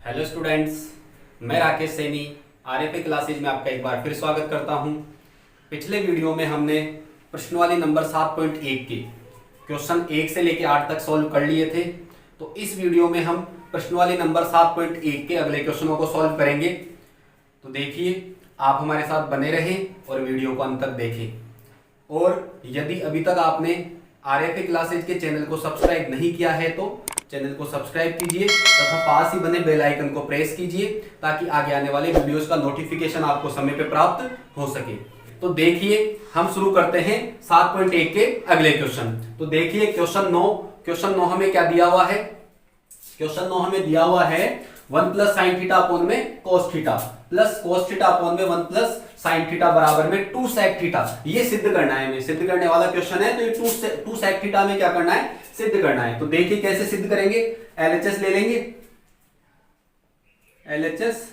Hello students, मैं Rakesh Saini RFA classes में आपका एक बार फिर स्वागत करता हूं। पिछले वीडियो में हमने प्रश्नवाली नंबर 7.1 के क्वेश्चन 1 से लेकर 8 तक सॉल्व कर लिए थे। तो इस वीडियो में हम प्रश्नवाली नंबर 7.1 के अगले क्वेश्चनों को सॉल्व करेंगे। तो देखिए, आप हमारे साथ बने रहें और वीडियो को अंत तक देखें। और यदि अभी तक आपने आरएफए क्लासेज के चैनल को सब्सक्राइब नहीं किया है तो चैनल को सब्सक्राइब कीजिए तथा पास ही बने बेल आइकन को प्रेस कीजिए ताकि आगे आने वाले वीडियोस का नोटिफिकेशन आपको समय पे प्राप्त हो सके। तो देखिए, हम शुरू करते हैं 7.1 के अगले क्वेश्चन। तो देखिए, क्वेश्चन 9 हमें क्या दिया हुआ है? क्वेश्चन 9 हमें दिया हुआ है 1 प्लस साइन थीटा अपॉन में cos theta plus cos theta upon में 1 प्लस साइन थीटा बराबर में 2 सेक थीटा। ये सिद्ध करना है, हमें सिद्ध करने वाला क्वेश्चन है। तो ये 2 सेक थीटा में क्या करना है? सिद्ध करना है। तो देखिए कैसे सिद्ध करेंगे। एलएचएस ले लेंगे। एलएचएस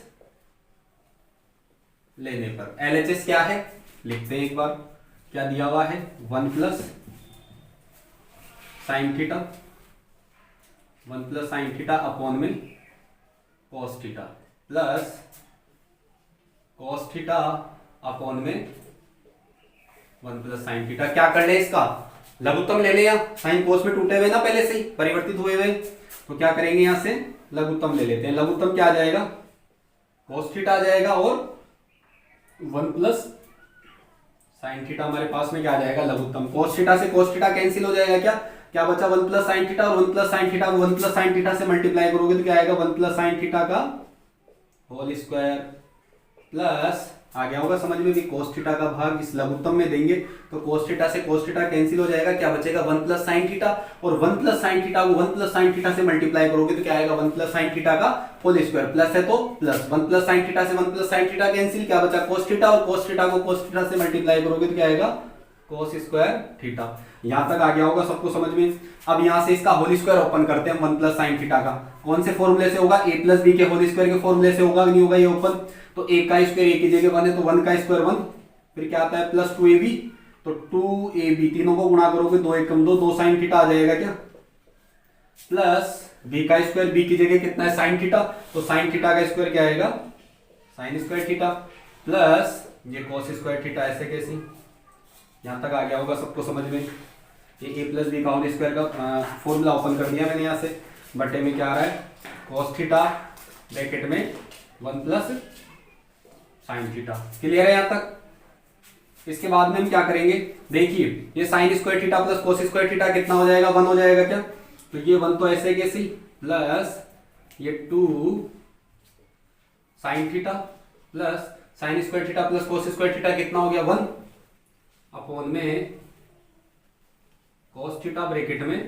लेने पर एलएचएस क्या है लिखते हैं एक बार। क्या दिया हुआ है? 1 plus sine theta 1 plus sine theta upon में cos theta plus cos theta upon में 1 प्लस साइन थीटा। क्या कर ले? इसका लघुत्तम ले ले। या साइन कोस में टूटे हुए ना, पहले से ही परिवर्तित हुए हुए। तो क्या करेंगे, यहां से लघुत्तम ले लेते हैं। लघुत्तम क्या आ जाएगा? कोस थीटा आ जाएगा और 1 प्लस साइन थीटा हमारे पास में क्या आ जाएगा? लघुत्तम। कोस थीटा से कोस थीटा कैंसिल हो जाएगा। क्या बचा? 1 प्लस साइन थीटा और 1 प्लस साइन थीटा को 1 प्लस साइन थीटा से मल्टीप्लाई करोगे तो क्या आएगा? 1 प्लस साइन थीटा का होल स्क्वायर प्लस आ गया होगा समझ में कि कोस थीटा का भाग इस लघुत्तम में देंगे तो कोस थीटा से कोस थीटा कैंसिल हो जाएगा। क्या बचेगा? 1 प्लस साइन थीटा और 1 प्लस साइन थीटा को 1 प्लस साइन थीटा से मल्टीप्लाई करोगे तो क्या आएगा? 1 प्लस साइन थीटा का होल स्क्वायर प्लस है तो प्लस 1 प्लस साइन थीटा से 1 प्लस साइन थीटा कैंसिल। क्या बचा? कोस थीटा और कोस थीटा को कोस थीटा से मल्टीप्लाई करोगे तो क्या आएगा? कोस स्क्वायर थीटा। यहां तक आ गया होगा सबको समझ में। अब यहां से इसका होल स्क्वायर ओपन करते हैं 1 प्लस साइन थीटा का। कौन से फॉर्मूले से होगा? ए प्लस बी के होल स्क्वायर के फॉर्मूले से होगा। नहीं होगा ये ओपन। तो ए का स्क्वायर ए की जगह 1 है तो 1 का स्क्वायर 1। फिर क्या आता है? Plus 2ab। तो 2ab तीनों को गुणा करोगे 2 एकम 2 2 साइन थीटा आ जाएगा। क्या? प्लस बी का स्क्वायर बी की जगह कितना है? Sine theta. तो साइन थीटा का स्क्वायर क्या आएगा? साइन स्क्वायर थीटा प्लस ये कॉस स्क्वायर थीटा। ऐसे कैसे? यहां तक आ गया होगा सबको समझ में। ये ए प्लस बी का होल स्क्वायर का फॉर्मूला ओपन कर दिया मैंने। यहां से बटे में क्या आ रहा है? कॉस थीटा ब्रैकेट में 1 प्लस साइन थीटा। क्लियर है यहां तक? इसके बाद में हम क्या करेंगे? देखिए, ये sine square theta plus cos square theta कितना हो जाएगा? 1 हो जाएगा। क्या? तो ये 1 तो ऐसे कैसे प्लस ये 2 sine theta plus sign square theta plus cos square theta कितना हो गया? 1 अपॉन में कोस थीटा ब्रैकेट में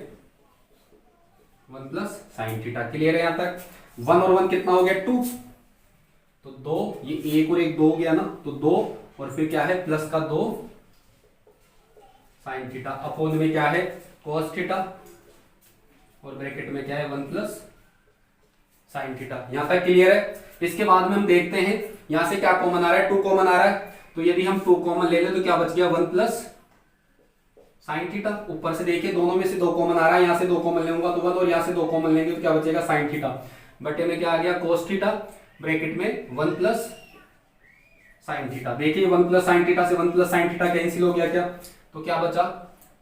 1 प्लस साइन थीटा। क्लियर है यहां तक? 1 और 1 कितना हो गया? 2। तो 2, ये 1 और 1 2 हो गया ना, तो 2 और फिर क्या है? प्लस का 2 साइन थीटा अपॉन में क्या है? कोस थीटा और ब्रैकेट में क्या है? 1 प्लस साइन थीटा। यहां तक क्लियर है? इसके बाद में हम देखते हैं यहां से क्या कॉमन आ रहा है? 2 कॉमन आ रहा है। तो यदि हम 2 कॉमन ले लें तो क्या बच गया? 1 प्लस साइन थीटा। ऊपर से देखिए दोनों में से 2 कॉमन आ रहा है। यहां से 2 कॉमन लेंगे तो 1 और यहां से 2 कॉमन लेंगे तो क्या बचेगा? साइन थीटा बटे में क्या आ गया? कोस थीटा ब्रैकेट में 1 प्लस साइन थीटा। देखिए 1 प्लस साइन थीटा से 1 प्लस साइन थीटा कैंसिल हो गया। क्या? तो क्या बचा?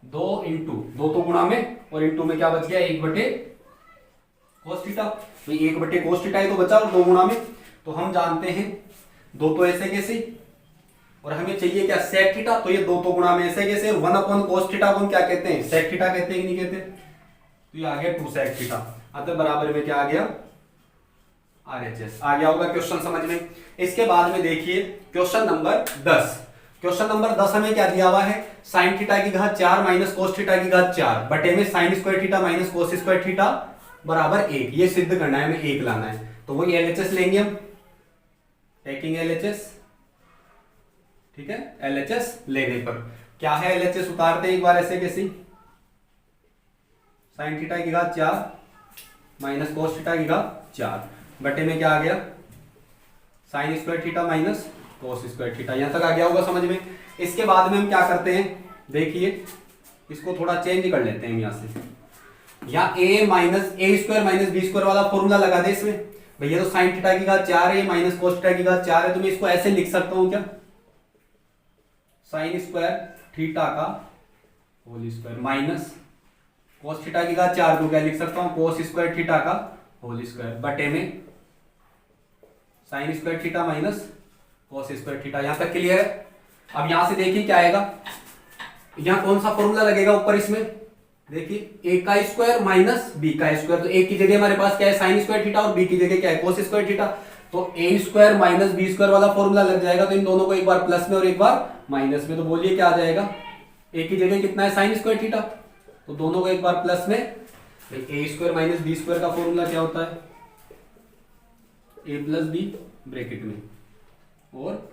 2 इंटू 2 तो गुणा में और इंटू में क्या बच गया? 1 बटे कोस थीटा। तो 1 बटे कोस थीटा ही तो बचा और 2 गुणा में। तो हम जानते हैं 2 तो ऐसे कैसे और हमें चाहिए क्या? Sec theta. तो ये 2 तो गुणा में ऐसे कैसे? 1 अपॉन कोस थीटा को क्या कहते हैं? सेक थीटा कहते हैं कि नहीं कहते? तो ये आ गया 2 सेक थीटा। अतः बराबर में क्या आ गया? आरएचएस। आ गया होगा क्वेश्चन समझ में। इसके बाद में देखिए क्वेश्चन नंबर 10। क्वेश्चन नंबर 10 हमें क्या दिया हुआ है? साइन थीटा की घात 4 माइनस कोस थीटा की घात 4 बटे में sine square theta minus cos square theta बराबर 1। ये सिद्ध करना है, हमें 1 लाना है। तो वही एलएचएस लेंगे हम। Taking LHS. ठीक है? एलएचएस लेने पर क्या है? एलएचएस उतारते हैं एक बार ऐसे कैसे? साइन थीटा की घात 4 माइनस कोस थीटा की घात 4 बटे में क्या आ गया? Sign square theta minus cos square theta. यहां तक आ गया होगा समझ में। इसके बाद में हम क्या करते हैं? देखिए इसको थोड़ा चेंज कर लेते हैं यहां से। या ए स्क्वायर माइनस बी स्क्वायर वाला फॉर्मूला लगा दे इसमें। भैया तो साइन थीटा की घात 4 है, माइनस कोस थीटा की घात 4 है, तो मैं इसको ऐसे लिख सकता हूं क्या, साइन स्क्वायर थीटा का whole square minus cos theta की घात 4 को क्या लिख सकता हूं, कोस स्क्वायर थीटा का होल स्क्वायर बटे में sine square theta minus cos square theta. यहां तक क्लियर है। अब यहां से देखिए क्या आएगा, यहां कौन सा फॉर्मूला लगेगा ऊपर इसमें, देखिए ए का स्क्वायर माइनस बी का स्क्वायर, तो ए की जगह हमारे पास क्या है साइन स्क्वायर थीटा और बी की जगह क्या है कोस स्क्वायर थीटा, तो ए स्क्वायर माइनस बी स्क्वायर वाला फॉर्मूला लग जाएगा। तो इन दोनों को एक बार प्लस में और एक बार माइनस में, तो बोलिए क्या आ जाएगा, ए की जगह कितना है साइन स्क्वायर थीटा, तो दोनों को एक बार प्लस में, A square minus B square का फॉर्मूला क्या होता है, ए प्लस बी ब्रैकेट में और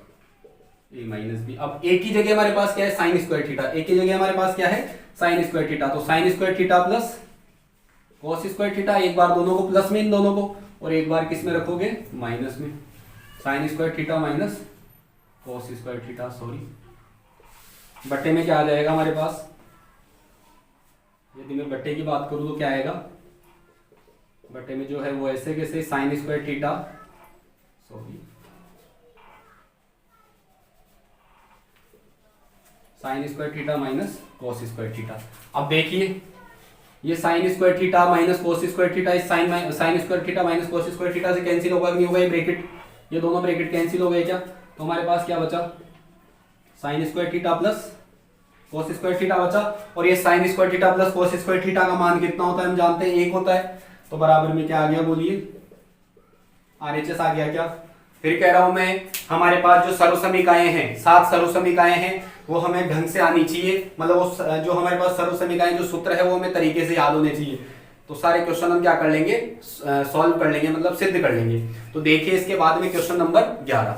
ए माइनस बी। अब ए की जगह हमारे पास क्या है साइन स्क्वायर थीटा, ए की जगह हमारे पास क्या है साइन स्क्वायर थीटा, तो sine square theta plus cos square theta, एक बार दोनों को प्लस में इन दोनों को, और एक बार किस में रखोगे माइनस में, sine square theta minus cos square theta, sorry बट्टे में क्या आ जाएगा हमारे पास, यदि मैं बट्टे की बात करूं तो क्या आएगा, बट्टे में जो है वो ऐसे कैसे sine square theta, sorry sine square theta minus cos square theta. अब देखिए ये sine square theta minus cos square theta, इस sine square theta minus cos square theta से कैंसिल होगा कि नहीं होगा, ये ब्रैकेट, ये दोनों ब्रैकेट कैंसिल हो गए क्या, तो हमारे पास क्या बचा sign square theta plus cos square theta बचा, और ये sine square theta plus cos square theta का मान कितना होता है हम जानते हैं 1 होता है, तो बराबर में क्या आ गया बोलिए आरएचएस आ गया क्या। फिर कह रहा हूं मैं हमारे पास जो सर्वसमीकाएं हैं 7 सर्वसमीकाएं हैं वो हमें ढंग से आनी चाहिए, मतलब वो जो हमारे पास सर्वसमीकाएं जो सूत्र है वो हमें तरीके से याद होने चाहिए, तो सारे क्वेश्चन हम क्या कर लेंगे सॉल्व कर लेंगे, मतलब सिद्ध कर लेंगे। तो देखिए इसके बाद में क्वेश्चन नंबर 11,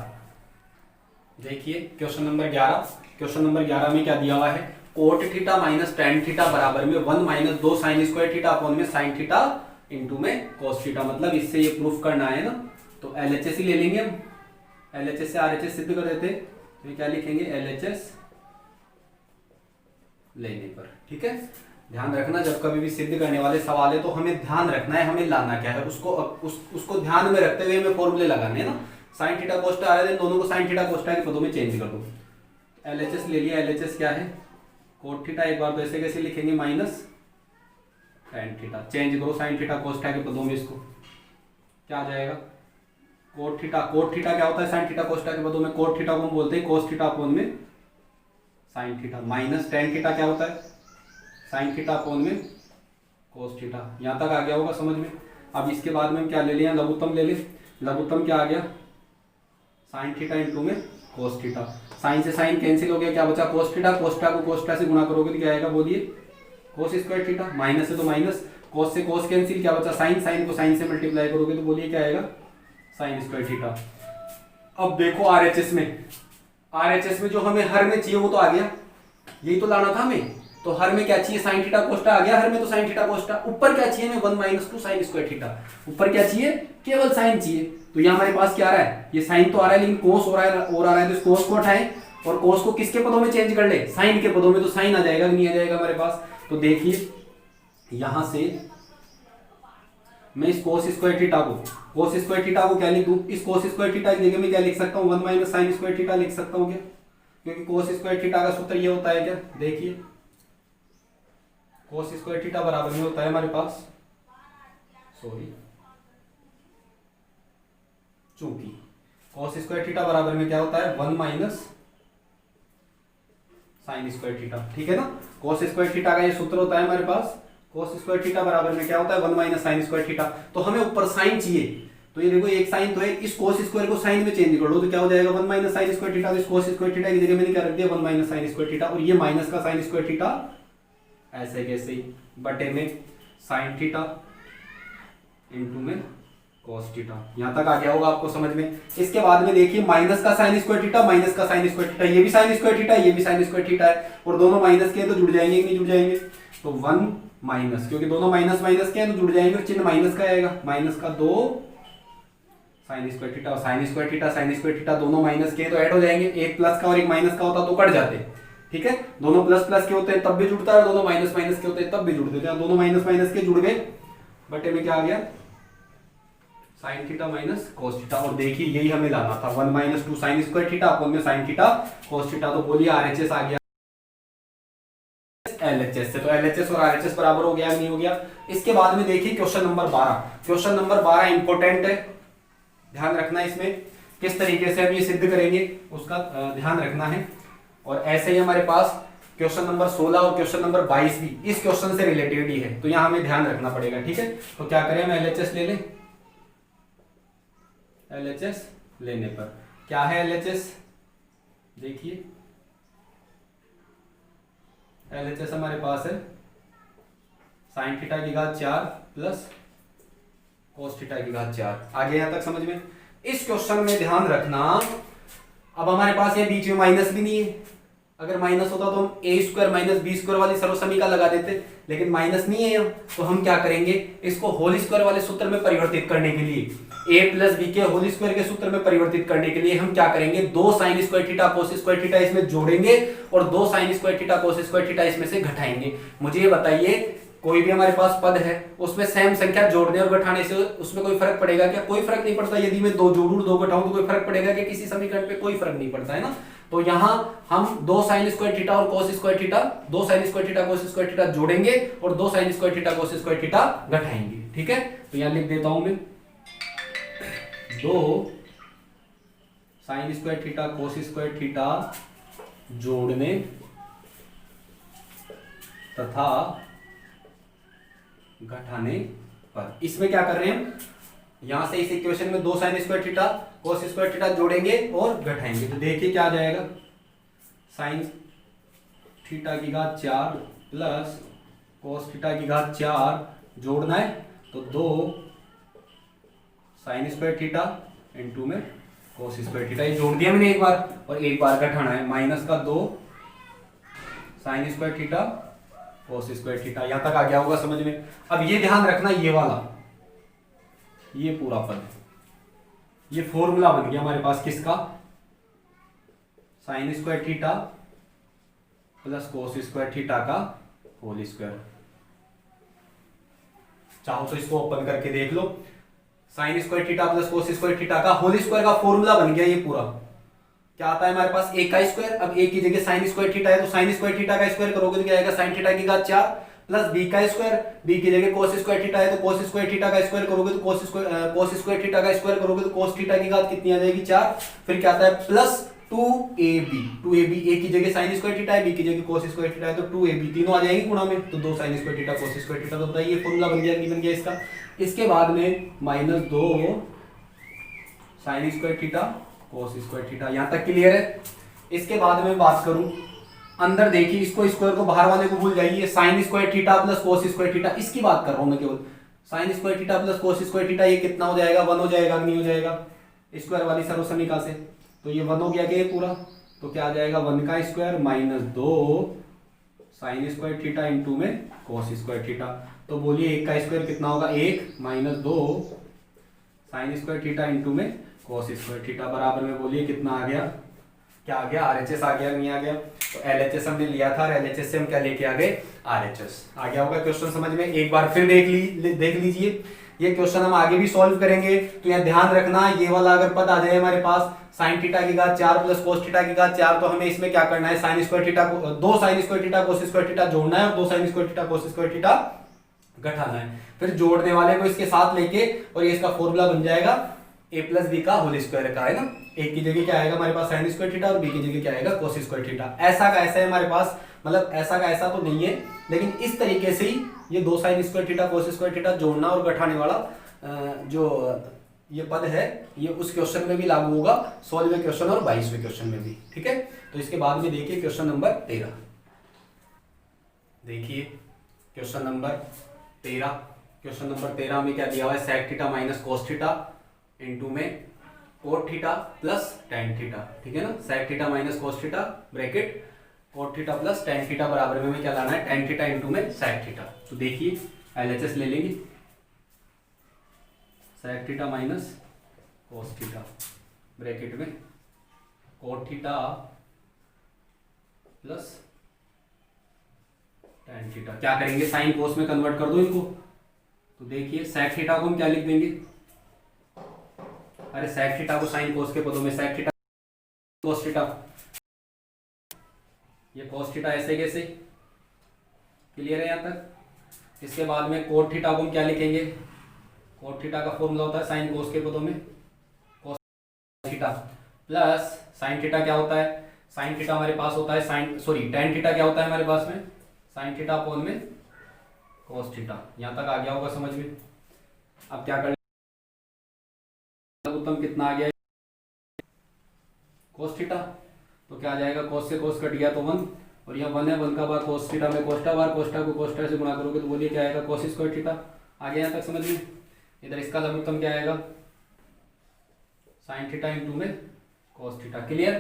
देखिए क्वेश्चन नंबर 11, क्वेश्चन नंबर 11 में क्या दिया हुआ है, cot theta minus ten theta बराबर में 1 minus 2 sign square theta upon में साइन थीटा इंटू में कोस थीटा, मतलब इससे ये प्रूफ करना है ना, तो एलएचएस ही ले लेंगे हम, एलएचएस से आरएचएस सिद्ध कर देते, तो क्या लिखेंगे एलएचएस लेने पर, ठीक है। ध्यान रखना जब कभी भी सिद्ध करने वाले सवाल है तो हमें ध्यान रखना है हमें लाना क्या है, उसको ध्यान में रखते हुए हमें फॉर्मूले लगाने हैं ना, साइन थीटा कोस्टा आ रहे थे दोनों को साइन थीटा कोस्टा के पदों में चेंज कर दो, एलएचएस ले लिया, एलएचएस क्या है कोट थीटा, एक बार तो ऐसे कैसे लिखेंगे माइनस टेन थीटा, चेंज करो साइन थीटा कोस्टा के पदों में, इसको क्या आ जाएगा कोट थीटा, कोट थीटा क्या होता है साइन थीटा कोस्टा के पदों में, कोट थीटा को हम बोलते हैं कोस थीटा अपॉन में sine theta, minus ten theta क्या होता है साइन थीटा अपॉन में कोस थीटा। यहां तक आ गया होगा समझ में। अब इसके बाद में हम क्या ले लिया लघुत्तम ले ले, लघुत्तम क्या आ गया साइन थीटा इंटू में कोस थीटा, साइन से साइन कैंसिल हो गया, क्या बचा कोस थीटा, कोस थीटा को कोस थीटा से गुणा करोगे तो क्या आएगा बोलिए कोस स्क्वायर थीटा, माइनस है तो माइनस, कोस से कोस कैंसिल, क्या बचा साइन, साइन को साइन से मल्टीप्लाई करोगे तो बोलिए क्या आएगा साइन स्क्वायर थीटा। अब देखो आरएचएस में, आरएचएस में जो हमें हर में चाहिए वो तो आ गया, यही तो लाना था हमें, तो हर में क्या चाहिए साइन थीटा कोस्टा आ गया, हर में तो साइन थीटा कोस्टा, ऊपर क्या चाहिए हमें 1 माइनस 2 साइन स्क्वायर थीटा, ऊपर क्या चाहिए केवल साइन चाहिए, तो यहाँ हमारे पास क्या आ रहा है ये साइन तो आ रहा है लेकिन कोस हो रहा है और आ रहा है, तो इस कोस को हटाएं और कोस को किसके पदों में चेंज कर ले साइन के पदों में, तो साइन आ जाएगा कि नहीं आ जाएगा हमारे पास। तो देखिए यहां से मैं इस कोस स्क्वायर थीटा को क्या लिख दूं, इस कोस स्क्वायर थीटा की जगह में क्या लिख सकता हूं 1 माइनस साइन स्क्वायर थीटा लिख सकता हूं क्या, क्योंकि कोस स्क्वायर थीटा का सूत्र ये होता है क्या, देखिए कोस स्क्वायर थीटा बराबर में होता है हमारे पास, सॉरी चूंकि कोस स्क्वायर थीटा बराबर में क्या होता है 1 माइनस साइन स्क्वायर थीटा, ठीक है ना, कोस स्क्वायर थीटा का ये सूत्र होता है हमारे पास, कोस स्क्वायर थीटा बराबर में क्या होता है 1 माइनस साइन स्क्वायर थीटा, तो हमें ऊपर साइन चाहिए, तो ये देखो एक साइन तो है, इस कोस स्क्वायर को साइन में चेंज कर लो तो क्या हो जाएगा 1 माइनस साइन स्क्वायर थीटा, तो इस कोस स्क्वायर थीटा की जगह मैंने क्या रख दिया 1 माइनस साइन स्क्वायर थीटा, और ये माइनस का साइन स्क्वायर थीटा ऐसे कैसे ही बटे में साइन थीटा इंटू में कॉस थीटा, यहां तक आ गया होगा आपको समझ में। इसके बाद में देखिए माइनस का साइन स्क्वायर थीटा, माइनस का साइन स्क्वायर थीटा, ये भी साइन स्क्वायर थीटा, ये भी साइन स्क्वायर थीटा है, और दोनों माइनस के हैं तो जुड़ जाएंगे नहीं जुड़ जाएंगे, तो 1 माइनस, क्योंकि दोनों माइनस माइनस के हैं तो जुड़ जाएंगे और चिन्ह माइनस का आएगा, माइनस का 2 साइन स्क्वायर थीटा, और साइन स्क्वायर थीटा दोनों माइनस के हैं तो ऐड हो जाएंगे, एक प्लस का और एक माइनस का होता तो कट जाते, ठीक है, दोनों प्लस प्लस के होते हैं तब भी जुड़ता है, दोनों माइनस माइनस के होते हैं तब भी जुड़ते हैं, दोनों माइनस माइनस के जुड़ गए, बटे में क्या आ गया sine theta minus cos theta. और देखिए यही हमें लाना था, 1 minus 2 sign square theta upon में साइन थीटा कोस थीटा। तो बोलिए आरएचएस आ गया एलएचएस से। तो एलएचएस और आरएचएस बराबर हो गया नहीं हो गया। इसके बाद में देखिए question number 12। Question number 12 important है, ध्यान रखना इसमें किस तरीके से हम ये सिद्ध करेंगे उसका ध्यान रखना है। और ऐसे ही हमारे पास क्वेश्चन नंबर 16 और क्वेश्चन नंबर 22 भी इस क्वेश्चन से रिलेटेड ही है, तो यहां हमें ध्यान रखना पड़ेगा। ठीक है, तो क्या करें, हम एलएचएस ले लें। एलएचएस लेने पर क्या है एलएचएस, देखिए एलएचएस हमारे पास है साइन थीटा की घात 4 प्लस कोस थीटा की घात 4। आगे यहां तक समझ में। इस क्वेश्चन में ध्यान रखना, अब हमारे पास ये बीच में माइनस भी नहीं है। अगर माइनस होता तो हम ए स्क्वायर माइनस बी स्क्वायर वाली सर्वसमीका लगा देते, लेकिन माइनस नहीं है यहाँ, तो हम क्या करेंगे, इसको होल स्क्वायर वाले सूत्र में परिवर्तित करने के लिए, ए प्लस बी के होल स्क्वायर के सूत्र में परिवर्तित करने के लिए हम क्या करेंगे, 2 sign square theta cos square theta इसमें जोड़ेंगे और 2 sign square theta cos square theta इसमें से घटाएंगे। मुझे ये बताइए, कोई भी हमारे पास पद है उसमें सेम संख्या जोड़ने और घटाने से उसमें कोई फर्क पड़ेगा क्या? कोई फर्क नहीं पड़ता। यदि मैं 2 जोड़ूं 2 घटाऊं तो कोई फर्क पड़ेगा कि किसी समीकरण पे? कोई फर्क नहीं पड़ता है ना। तो यहां हम 2 साइन स्क्वायर थीटा और कोस square theta, 2 sign square theta cos square theta जोड़ेंगे और 2 sign square theta cos square theta घटाएंगे। ठीक है, तो यहां लिख देता हूं मैं 2 sign square theta cos square theta जोड़ने तथा घटाने पर। इसमें क्या कर रहे हैं, यहां से इस इक्वेशन में 2 sign square theta cos square theta जोड़ेंगे और घटाएंगे। तो देखिए क्या आ जाएगा, साइन थीटा की घात 4 प्लस कोस थीटा की घात 4 जोड़ना है तो 2 साइन स्क्वायर थीटा इनटू में कोस स्क्वायर थीटा, ये जोड़ दिया मैंने एक बार, और एक बार घटाना है, माइनस का 2 sign square theta cos square theta. यहां तक आ गया होगा समझ में। अब ये ध्यान रखना, ये वाला, ये पूरा पद, ये फॉर्मूला बन गया हमारे पास किसका, sine square theta plus cos square theta का होल स्क्वायर। चाहो तो इसको ओपन करके देख लो, sine square theta plus cos square theta का होल स्क्वायर का फॉर्मूला बन गया ये पूरा। क्या आता है हमारे पास, a का स्क्वायर। अब a की जगह साइन स्क्वायर थीटा है तो साइन स्क्वायर थीटा का स्क्वायर करोगे तो क्या आएगा, साइन थीटा की घात 4 प्लस b का स्क्वायर। b की जगह कोस स्क्वायर थीटा है तो कोस स्क्वायर थीटा का स्क्वायर करोगे तो कोस स्क्वायर थीटा का स्क्वायर करोगे तो कोस थीटा की घात कितनी आ जाएगी, 4। फिर क्या आता है प्लस 2ab। 2ab, a की जगह साइन स्क्वायर थीटा है, b की जगह कोस स्क्वायर थीटा है तो 2ab, तीनों आ जाएंगे गुणा में, तो 2 sign square theta cos square theta. तो बताइए फॉर्मूला बन गया इसका। इसके बाद में minus 2 sign square theta cos square theta. यहां तक क्लियर है। इसके बाद में बात करूं, अंदर देखिए, इसको स्क्वायर को बाहर वाले को भूल जाइए, sign square theta plus cos square theta, इसकी बात कर रहा हूं मैं केवल। Sign square theta plus cos square theta, ये कितना हो जाएगा, 1 हो जाएगा, नहीं हो जाएगा स्क्वायर वाली सर्वसमीका से। तो ये 1 हो गया क्या पूरा, तो क्या आ जाएगा 1 का square minus 2 sign square theta into में कोस स्क्वायर थीटा। तो बोलिए 1 का स्क्वायर कितना होगा, 1 minus 2 sign square theta into में कोस स्क्वायर थीटा बराबर में बोलिए कितना आ गया, क्या आ गया, आरएचएस आ गया, नहीं आ गया। तो एलएचएस हमने लिया था और एलएचएस से हम क्या लेके आ गए, आरएचएस। आ गया होगा क्वेश्चन समझ में। एक बार फिर देख लीजिए, ये क्वेश्चन हम आगे भी सॉल्व करेंगे। तो यहाँ ध्यान रखना, ये वाला अगर पद आ जाए हमारे पास साइन थीटा की घात 4 प्लस कोस थीटा की घात 4, तो हमें इसमें क्या करना है, साइन स्क्वायर थीटा को 2 sign square theta cos square theta जोड़ना है और 2 sign square theta cos square theta घटाना है। फिर जोड़ने वाले को इसके साथ लेके, और ये इसका फॉर्मूला बन जाएगा a प्लस बी का होल स्क्वायर का, है ना। a की जगह क्या आएगा हमारे पास साइन स्क्वायर थीटा और b की जगह क्या आएगा कोस स्क्वायर थीटा। ऐसा का ऐसा है हमारे पास, मतलब ऐसा का ऐसा तो नहीं है, लेकिन इस तरीके से ही ये 2 sign square theta cos square theta जोड़ना और घटाने वाला जो ये पद है, ये उस क्वेश्चन में भी लागू होगा, 16वें क्वेश्चन और 22वें क्वेश्चन में भी। ठीक है, तो इसके बाद में देखिए क्वेश्चन नंबर 13। देखिए क्वेश्चन नंबर 13, क्वेश्चन नंबर 13 में क्या दिया हुआ है, sec theta minus cos theta into में cot theta plus tan theta. ठीक है ना, sec theta minus cos theta bracket cot theta plus tan theta बराबर में क्या लाना है, टेन थीटा इनटू में सेक थीटा। तो देखिए एलएचएस ले लेंगे, sec theta minus cos theta bracket में cot theta plus tan theta. क्या करेंगे, साइन कोस में कन्वर्ट कर दो इनको। तो देखिए सेक थीटा को हम क्या लिख देंगे, अरे sec थीटा को sin cos के पदों में sec थीटा cos थीटा, ये cos थीटा ऐसे कैसे, क्लियर है यहाँ तक। इसके बाद में cot थीटा को हम क्या लिखेंगे, cot थीटा का फॉर्मूला होता है sin cos के पदों में cos theta, plus sin theta क्या होता है, sin थीटा हमारे पास होता है tan थीटा क्या होता है हमारे पास में, sin थीटा अपॉन में cos थीटा। यहाँ तक आ गया होगा समझ में। अब क्या कर उत्तम कितना आ गया cos थीटा, तो क्या आ जाएगा, cos से cos कट गया तो 1, और यहाँ 1 है, 1 का बार cos थीटा में कोष्टा बार, कोष्टा को कोष्टा से गुणा करोगे तो बोलिए क्या आएगा, cos स्क्वायर थीटा। आ गया यहाँ तक समझ में। इधर इसका लघुत्तम क्या आएगा, sin थीटा इंटू में cos थीटा, क्लियर।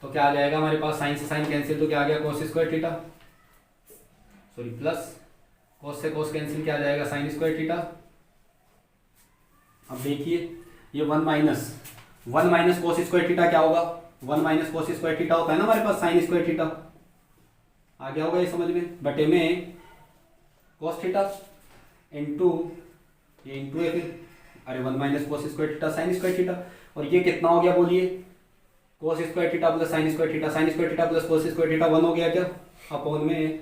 तो क्या आ जाएगा हमारे पास, sin से sin कैंसिल तो क्या आ गया cos square theta, sorry plus cos से cos कैंसिल क्या आ जाएगा sin स्क्वायर थीटा। अब देखिए ये 1 माइनस cos स्क्वायर थीटा क्या होगा, 1 माइनस cos स्क्वायर थीटा होता है ना हमारे पास sin स्क्वायर थीटा, आ गया होगा ये समझ में, बटे में cos थीटा इंटू ये इंटू है फिर, अरे 1 minus cos square theta sin square theta, और ये कितना हो गया बोलिए, cos square theta plus sin square theta, sin square theta plus cos square theta 1 हो गया क्या, अपॉन में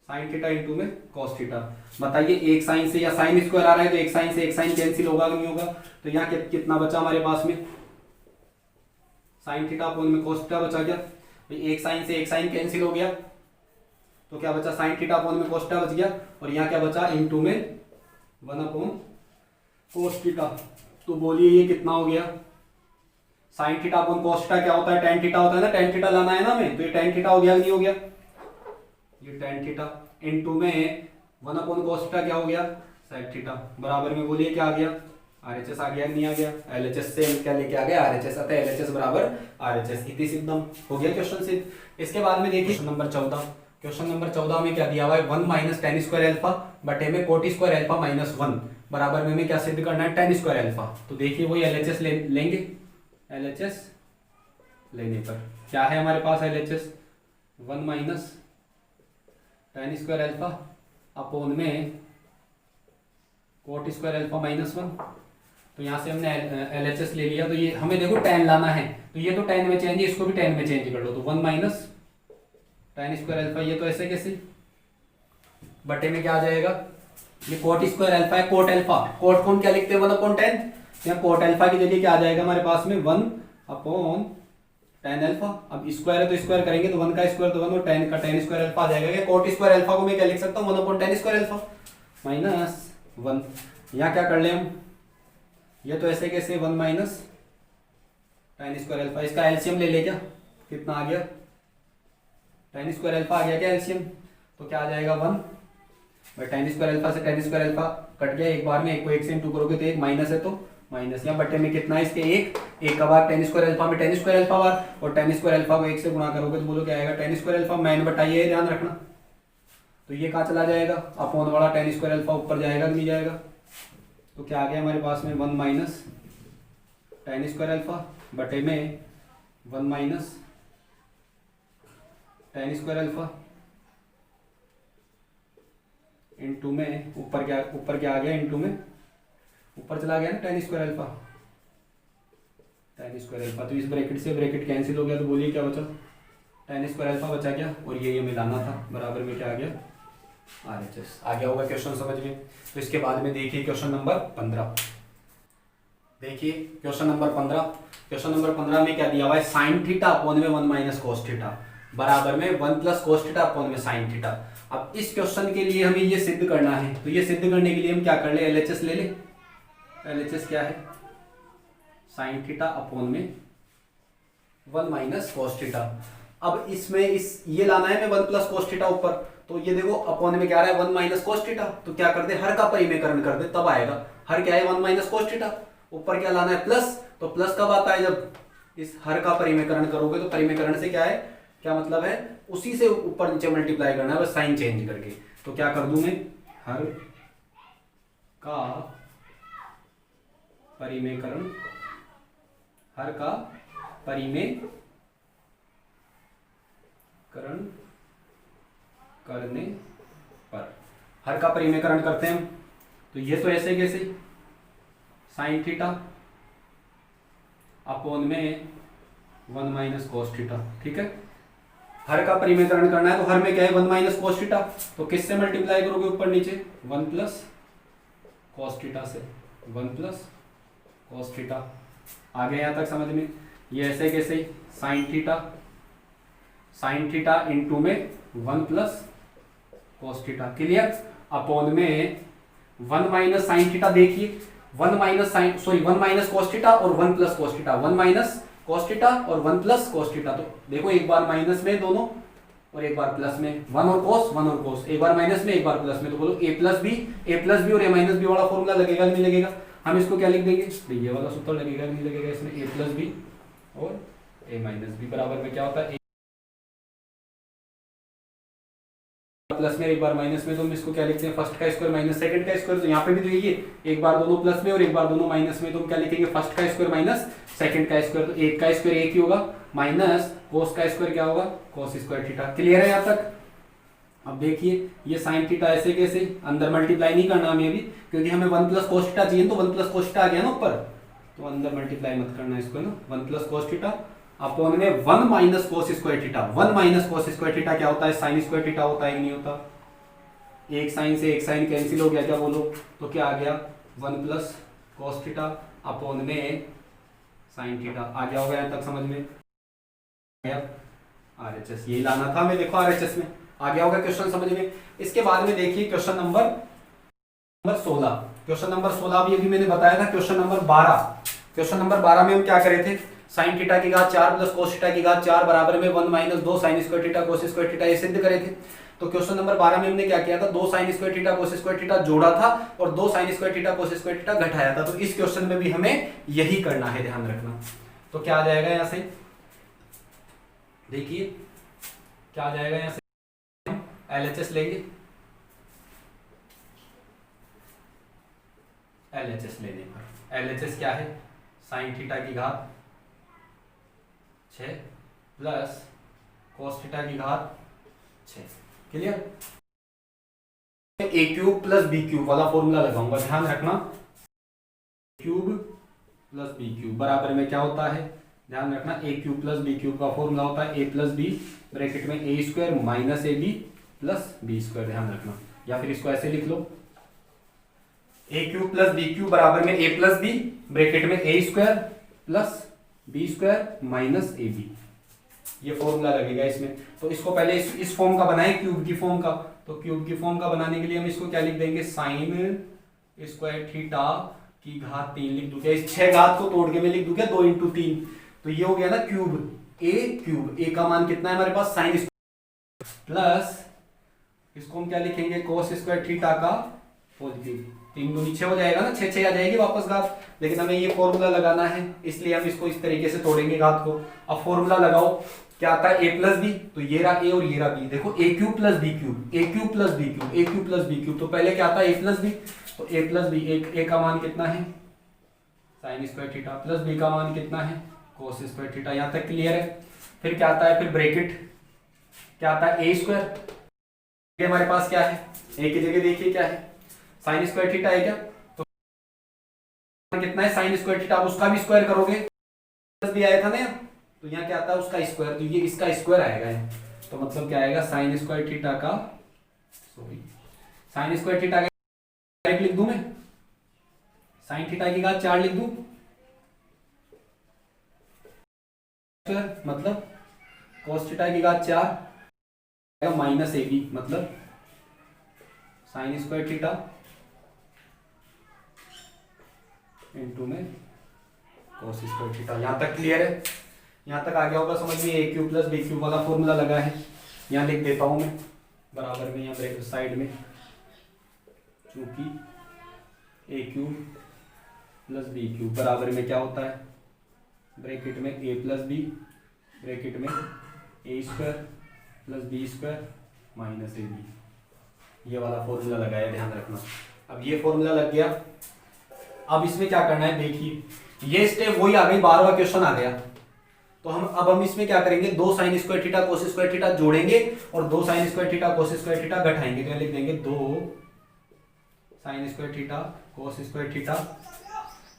sin थीटा इंटू में cos थीटा। बताइए एक साइन से या साइन स्क्वायर आ रहा है तो एक साइन से एक साइन कैंसिल होगा कि नहीं होगा, तो यहाँ कितना बचा हमारे पास में, sin थीटा अपॉन में cos थीटा बचा क्या, एक साइन से एक साइन कैंसिल हो गया तो क्या बचा, sin थीटा अपॉन में cos थीटा बच गया, और यहाँ क्या बचा इंटू में 1 अपॉन cos थीटा। तो बोलिए ये कितना हो गया, sin theta upon cos theta क्या होता है, tan थीटा होता है ना, tan थीटा लाना है ना हमें, तो ये tan थीटा हो गया नहीं हो गया, ये tan थीटा इंटू में 1 अपॉन cos थीटा क्या हो गया sec थीटा, बराबर में बोलिए क्या आ गया, RHS आ गया नहीं आ गया, LHS से हम क्या लेके आ गए RHS, अतः LHS बराबर RHS, इतनी सिद्धम हो गया क्वेश्चन सिद्ध। इसके बाद में देखिए क्वेश्चन नंबर 14 में क्या दिया हुआ है, 1 माइनस टेन स्क्वायर एल्फा बटे में कोट स्क्वायर एल्फा माइनस 1 बराबर में हमें क्या सिद्ध करना है, टेन स्क्वायर एल्फा। तो देखिए वही LHS लेंगे, LHS लेने पर क्या है हमारे पास LHS, 1 minus ten square alpha upon में कोट स्क्वायर एल्फा माइनस 1। तो यहाँ से हमने LHS ले लिया, तो ये हमें देखो tan लाना है, तो ये तो tan में चेंज है, इसको भी tan में चेंज कर लो, तो 1 माइनस टेन स्क्वायर एल्फा, ये तो ऐसे कैसे, बटे में क्या आ जाएगा, ये कोट स्क्वायर एल्फा है, कोट एल्फा, कोट को हम क्या लिखते हैं 1 अपॉन टेन, यहाँ कोट एल्फा की जगह क्या आ जाएगा हमारे पास में 1 अपॉन टेन एल्फा। अब स्क्वायर है तो स्क्वायर करेंगे तो 1 का स्क्वायर तो 1 और टेन का टेन स्क्वायर एल्फा आ जाएगा, कोट स्क्वायर एल्फा को मैं क्या लिख सकता हूँ 1 upon ten square alpha minus 1। यहाँ क्या कर ले हम, ये तो ऐसे कैसे 1 माइनस टेन स्क्वायर एल्फा, इसका एलसीएम ले ले क्या, कितना आ गया टेन स्क्वायर एल्फा आ गया क्या एलसीएम, तो क्या आ जाएगा 1 भाई टेन स्क्वायर एल्फा से टेन स्क्वायर एल्फा कट गया एक बार में, एक को एक से इंटू करोगे तो एक माइनस है तो माइनस, यहाँ बटे में कितना है इसके एक का बार टेन स्क्वायर एल्फा में टेन स्क्वायर एल्फा बार, और टेन स्क्वायर एल्फा को एक से गुणा करोगे तो बोलो क्या आएगा टेन स्क्वायर एल्फा, मैंने बताइए ध्यान रखना। तो ये कहाँ चला जाएगा, अपॉन वाला टेन स्क्वायर एल्फा ऊपर जाएगा कि नहीं जाएगा, तो क्या आ गया हमारे पास में 1 माइनस टेन स्क्वायर एल्फा बटे में 1 minus ten square alpha into में ऊपर क्या आ गया, इंटू में ऊपर चला गया ना ten square alpha, ten square alpha, तो इस ब्रैकेट से ब्रैकेट कैंसिल हो गया, तो बोलिए क्या बचा, टेन स्क्वायर एल्फा बचा क्या, और ये मिलाना था, बराबर में क्या आ गया RHS आ गया होगा क्वेश्चन समझ में। तो इसके बाद में देखिए क्वेश्चन नंबर 15, देखिए क्वेश्चन नंबर 15 में क्या दिया हुआ है, साइन थीटा अपॉन में 1 माइनस कोस थीटा बराबर में 1 प्लस कोस थीटा अपॉन में साइन थीटा। अब इस क्वेश्चन के लिए हमें ये सिद्ध करना है, तो ये सिद्ध करने के लिए हम क्या कर ले, LHS ले ले, LHS क्या है साइन थीटा अपॉन में 1 माइनस कोस थीटा। अब इसमें ये लाना है मैं 1 प्लस कोस थीटा ऊपर, तो ये देखो अपॉन में क्या आ रहा है 1 माइनस कोस थीटा, तो क्या कर दे हर का परिमेयकरण कर दे तब आएगा, हर क्या है 1 माइनस कोस थीटा, ऊपर क्या लाना है प्लस, तो प्लस कब आता है जब इस हर का परिमेयकरण करोगे, तो परिमेयकरण से क्या है, क्या मतलब है उसी से ऊपर नीचे मल्टीप्लाई करना है बस साइन चेंज करके। तो क्या कर दूं मैं, हर का परिमेयकरण, हर का परिमेयकरण करने पर, हर का परिमेयकरण करते हैं हम, तो ये तो ऐसे कैसे साइन थीटा अपॉन में 1 माइनस कॉस थीटा। ठीक है, हर का परिमेयकरण करना है तो हर में क्या है 1 माइनस कॉस थीटा, तो किससे मल्टीप्लाई करोगे ऊपर नीचे 1 प्लस कॉस थीटा से, 1 प्लस कॉस थीटा। आ गया यहाँ तक समझ में? ये ऐसे कैसे साइन थीटा इंटू में 1 plus cos theta, clear. Upon में 1 माइनस साइन थीटा, देखिए 1 माइनस कॉस थीटा और 1 plus cos theta, 1 minus cos theta और 1 प्लस कॉस थीटा। तो देखो एक बार माइनस में दोनों और एक बार प्लस में, 1 और cos, एक बार माइनस में एक बार प्लस में, तो बोलो a प्लस बी और a माइनस बी वाला फॉर्मूला लगेगा नहीं लगेगा? हम इसको क्या लिख देंगे, ये वाला सूत्र लगेगा नहीं लगेगा इसमें, a प्लस बी और a माइनस बी बराबर में क्या होता है प्लस में एक बार माइनस में, तो हम इसको क्या लिखते हैं फर्स्ट का स्क्वायर माइनस सेकंड का स्क्वायर। तो यहाँ पे भी तो यही है, एक बार दोनों प्लस में और एक बार दोनों माइनस में, तो हम क्या लिखेंगे फर्स्ट का स्क्वायर माइनस सेकंड का स्क्वायर। तो एक का स्क्वायर एक ही होगा, माइनस कोस का स्क्वायर क्या होगा कोस स्क्वायर थीटा। क्लियर है यहाँ तक? अब देखिए ये साइन थीटा ऐसे कैसे, अंदर मल्टीप्लाई नहीं करना हमें अभी, क्योंकि हमें 1 प्लस कोस थीटा चाहिए, तो 1 प्लस कोस थीटा आ गया ना ऊपर, तो अंदर मल्टीप्लाई मत करना इसको ना, 1 प्लस कोस थीटा अपॉन में 1 minus cos square theta. 1 minus cos square theta क्या होता है, साइन स्क्वायर थीटा होता है कि नहीं होता? एक साइन से एक साइन कैंसिल हो गया, क्या बोलो, तो क्या आ गया 1 प्लस कॉस थीटा अपॉन में साइन थीटा। आ गया होगा यहाँ तक समझ में? आरएचएस यही लाना था हमें, देखो आरएचएस में आ गया होगा क्वेश्चन समझ में। इसके बाद में देखिए क्वेश्चन नंबर 16, क्वेश्चन नंबर 16 भी अभी मैंने बताया था। क्वेश्चन नंबर 12 में हम क्या करे थे, साइन थीटा की घात 4 प्लस कोस थीटा की घात 4 बराबर में 1 minus 2 sign square theta cos square theta, ये सिद्ध करे थे। तो क्वेश्चन नंबर 12 में हमने क्या किया था, 2 sign square theta cos square theta जोड़ा था और 2 sign square theta cos square theta घटाया था। तो इस क्वेश्चन में भी हमें यही करना है, ध्यान रखना। तो क्या आ जाएगा यहां से, देखिए क्या आ जाएगा यहां से, एलएचएस लेंगे, एलएचएस लेने पर एलएचएस क्या है, साइन थीटा की घात 6 प्लस कोस थीटा की घात 6। क्लियर? ए क्यूब प्लस बी क्यूब वाला फॉर्मूला लगाऊंगा, ध्यान रखना। क्यूब प्लस बी क्यूब बराबर में क्या होता है, ध्यान रखना, A cube plus B cube का फॉर्मूला होता है ए प्लस बी ब्रैकेट में A square minus A B plus B square, ध्यान रखना। या फिर इसको ऐसे लिख लो, A cube plus B cube बराबर में ए प्लस बी ब्रैकेट में A square plus B square minus A B, ये फॉर्मूला लगेगा इसमें। तो इसको पहले इस फॉर्म का बनाए, क्यूब की फॉर्म का। तो क्यूब की फॉर्म का बनाने के लिए हम इसको क्या लिख देंगे, साइन स्क्वायर थीटा की घात 3 लिख दूं क्या, इस 6 घात को तोड़ के मैं लिख दूं क्या 2 इंटू 3, तो ये हो गया ना क्यूब। ए का मान कितना है हमारे पास, साइन प्लस इसको हम क्या लिखेंगे कोस स्क्वायर थीटा का होल क्यूब। 3 दूनी 6 हो जाएगा ना, 6 आ जाएगी वापस घात, लेकिन हमें ये फॉर्मूला लगाना है इसलिए हम इसको इस तरीके से तोड़ेंगे घात को। अब फॉर्मूला लगाओ, क्या आता है ए प्लस बी, तो ये रहा ए और ये रहा बी, देखो ए क्यूब प्लस बी क्यूब, ए क्यूब प्लस बी क्यूब, ए क्यूब प्लस बी क्यूब, तो पहले क्या आता है ए प्लस बी, तो ए प्लस बी, ए का मान कितना है sine square theta plus B का मान कितना है कोस स्क्वायर थीटा। यहां तक क्लियर है? फिर क्या आता है, फिर ब्रैकेट क्या आता है ए स्क्वायर, हमारे पास क्या है ए की जगह देखिए क्या है साइन स्क्वायर थीटा है क्या, तो कितना है साइन स्क्वायर थीटा, अब उसका भी स्क्वायर करोगे, प्लस भी आया था ना, तो यहाँ क्या आता है उसका स्क्वायर, तो ये इसका स्क्वायर आएगा है। तो मतलब क्या आएगा साइन स्क्वायर थीटा का, सॉरी साइन स्क्वायर थीटा का डायरेक्ट लिख दूं मैं, साइन थीटा की घात 4 लिख दूं, मतलब कोस थीटा की घात 4 माइनस ए बी, मतलब साइन स्क्वायर थीटा इंटू में कोस स्क्वायर थीटा। यहां तक क्लियर है? यहां तक आ गया होगा समझ में, ए क्यूब प्लस बी क्यूब वाला फॉर्मूला लगा है, यहां लिख देता हूं मैं बराबर में, यहां ब्रैकेट साइड में, चूंकि ए क्यूब प्लस बी क्यूब बराबर में क्या होता है ब्रैकेट में ए प्लस बी ब्रैकेट में A square plus B square minus A B, ये वाला फॉर्मूला लगाया, ध्यान रखना। अब ये फॉर्मूला लग गया, अब इसमें क्या करना है, देखिए ये स्टेप वही आ गई, 12वां क्वेश्चन आ गया। तो हम इसमें क्या करेंगे, 2 sign square theta cos square theta जोड़ेंगे और 2 sign square theta cos square theta घटाएंगे, तो लिख देंगे 2 sign square theta cos square theta,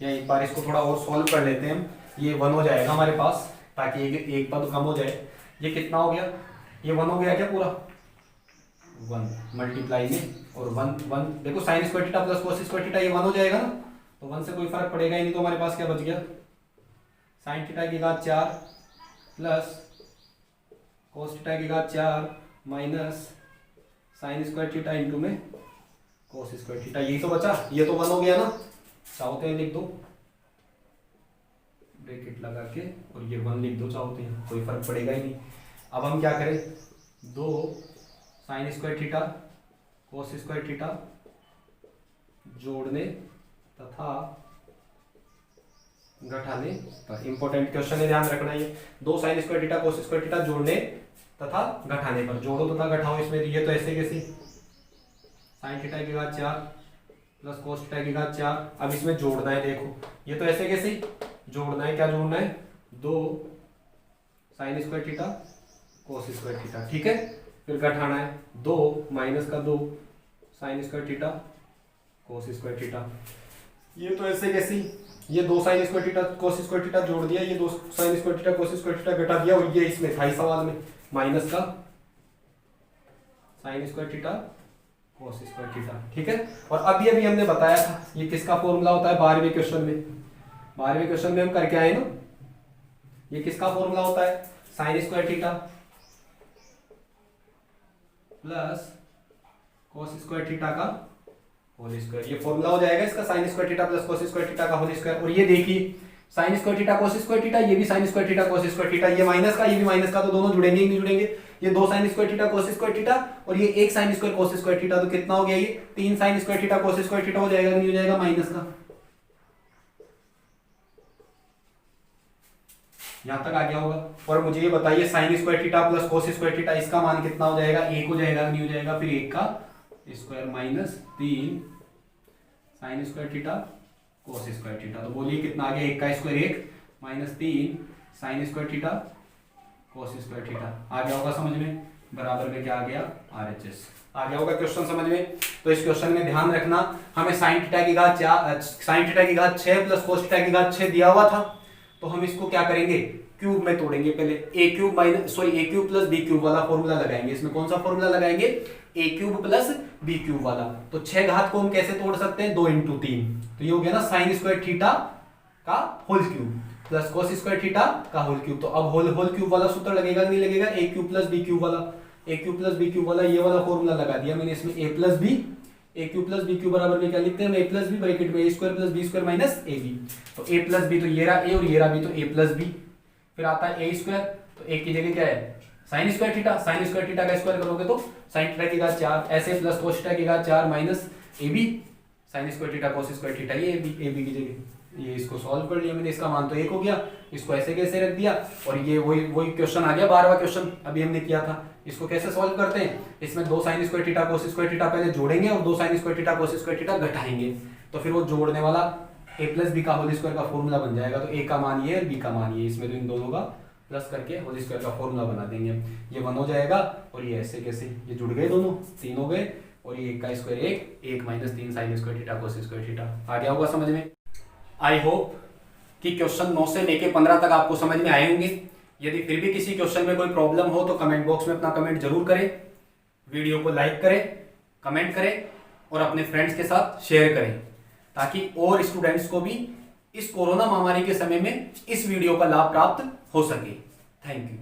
या एक बार इसको थोड़ा और सॉल्व कर लेते हैं हम। ये 1 हो जाएगा हमारे पास, ताकि एक पद कम हो जाए। ये कितना हो गया, ये 1 हो गया क्या पूरा, 1 मल्टीप्लाई में, और 1 देखो sign square theta plus cos square theta, ये 1 हो जाएगा ना, तो 1 से कोई फर्क पड़ेगा ही नहीं। तो हमारे पास क्या बच गया, साइन थीटा की घात 4 प्लस कोस थीटा की घात 4 minus sign square theta into में कोस स्क्वायर थीटा, यही तो बचा। ये तो 1 हो गया ना, चाहो तो लिख दो ब्रैकेट लगा के, और ये 1 लिख दो चाहो तो, कोई फर्क पड़ेगा ही नहीं। अब हम क्या करें, 2 sign square theta cos square theta जोड़ने तथा घटाने पर, इंपॉर्टेंट क्वेश्चन है, ध्यान रखना। ये 2 sign square theta cos square theta जोड़ने तथा घटाने पर, जोड़ो तथा घटाओ इसमें। ये तो ऐसे कैसे, साइन थीटा की घात 4 प्लस कोस थीटा की घात 4, अब इसमें जोड़ना है, देखो ये तो ऐसे कैसे जोड़ना है, क्या जोड़ना है, 2 sign square theta cos square theta, ठीक है। फिर घटाना है, 2 माइनस का 2 sign square theta cos square theta, ये तो ऐसे कैसे, ये 2 sign square theta cos square theta जोड़ दिया, ये 2 sign square theta cos square theta घटा दिया, और ये इसमें था सवाल में माइनस का sign square theta cos square theta, ठीक है। और अभी अभी हमने बताया था ये किसका फॉर्मूला होता है, 12वें क्वेश्चन में, 12वें क्वेश्चन में हम करके आए ना, ये किसका फॉर्मूला होता है, sine square theta plus cos square theta का होल स्क्वायर, ये फॉर्मूला हो जाएगा इसका, sign square theta plus cos square theta का होल स्क्वायर। और ये देखिए sign square theta cos square theta, ये भी sign square theta cos square theta, ये माइनस का ये भी माइनस का, तो दोनों जुड़ेंगे ही नहीं जुड़ेंगे। ये 2 sign square theta cos square theta और ये 1 साइन स्क्वायर कोस स्क्वायर थीटा, तो कितना हो गया, ये 3 sine square theta cos square theta हो जाएगा, नहीं हो जाएगा माइनस का। यहां तक आ गया होगा। और मुझे ये बताइए sign square theta plus cos square theta, इसका मान कितना हो जाएगा, 1 हो जाएगा, नहीं हो जाएगा, फिर 1 का square minus 3 sine square theta cos square theta, तो बोलिए कितना आ गया, 1 का square 1 minus 3 sine square theta cos square theta, आ गया होगा समझ में, बराबर में क्या आ गया, RHS आ गया होगा क्वेश्चन समझ में। तो इस क्वेश्चन में ध्यान रखना, हमें साइन थीटा की घात 4 साइन थीटा की घात 6 प्लस कोस थीटा की घात 6 दिया हुआ था, तो हम इसको क्या करेंगे, क्यूब में तोड़ेंगे। पहले a cube minus a cube plus b cube वाला फॉर्मूला लगाएंगे। इसमें कौन सा फॉर्मूला लगाएंगे, a cube plus b cube वाला। तो 6 घात को हम कैसे तोड़ सकते हैं, 2 × 3, तो ये हो गया ना साइन स्क्वायर थीटा का whole cube plus cos square theta का होल क्यूब। तो अब होल क्यूब वाला सूत्र लगेगा नहीं लगेगा, a cube plus b cube वाला, a cube plus b cube वाला, ये वाला फॉर्मूला लगा दिया मैंने इसमें, a plus b, a cube plus b cube बराबर में क्या लिखते हैं, a प्लस b ब्रैकेट में a square plus b square minus ab। तो a प्लस b, तो ये रहा a और ये रहा b, तो a प्लस b। फिर आता है a स्क्वायर, तो a की जगह क्या है, sine square theta, sign square theta का स्क्वायर करोगे तो साइन थीटा की घात 4 ऐसे प्लस कोस थीटा की घात 4 minus ab sign square theta cos square theta, ये ab की जगह, ये इसको सॉल्व कर लिया मैंने, इसका मान तो 1 हो गया, इसको ऐसे कैसे रख दिया। और ये वही क्वेश्चन आ गया 12वां क्वेश्चन अभी हमने किया था। इसको कैसे सॉल्व करते हैं, इसमें 2 sign square theta cos square theta पहले जोड़ेंगे और 2 sign square theta cos square theta घटाएंगे, तो फिर वो जोड़ने वाला a प्लस बी का होल स्क्वायर का फॉर्मूला बन जाएगा। तो a का मान ये और b का मान ये, इसमें तो इन दोनों का प्लस करके होल स्क्वायर का फॉर्मूला बना देंगे। ये 1 हो जाएगा और ये ऐसे कैसे, ये जुड़ गए दोनों, 3 हो गए, और ये 1 का square 1 minus 3 sine square theta cos square theta, आ गया होगा समझ में। आई होप कि क्वेश्चन 9 से लेके 15 तक आपको समझ में आए होंगे। यदि फिर भी किसी क्वेश्चन में कोई प्रॉब्लम हो तो कमेंट बॉक्स में अपना कमेंट जरूर करें, वीडियो को लाइक करें, कमेंट करें और अपने फ्रेंड्स के साथ शेयर करें, ताकि और स्टूडेंट्स को भी इस कोरोना महामारी के समय में इस वीडियो का लाभ प्राप्त हो सके। Thank you.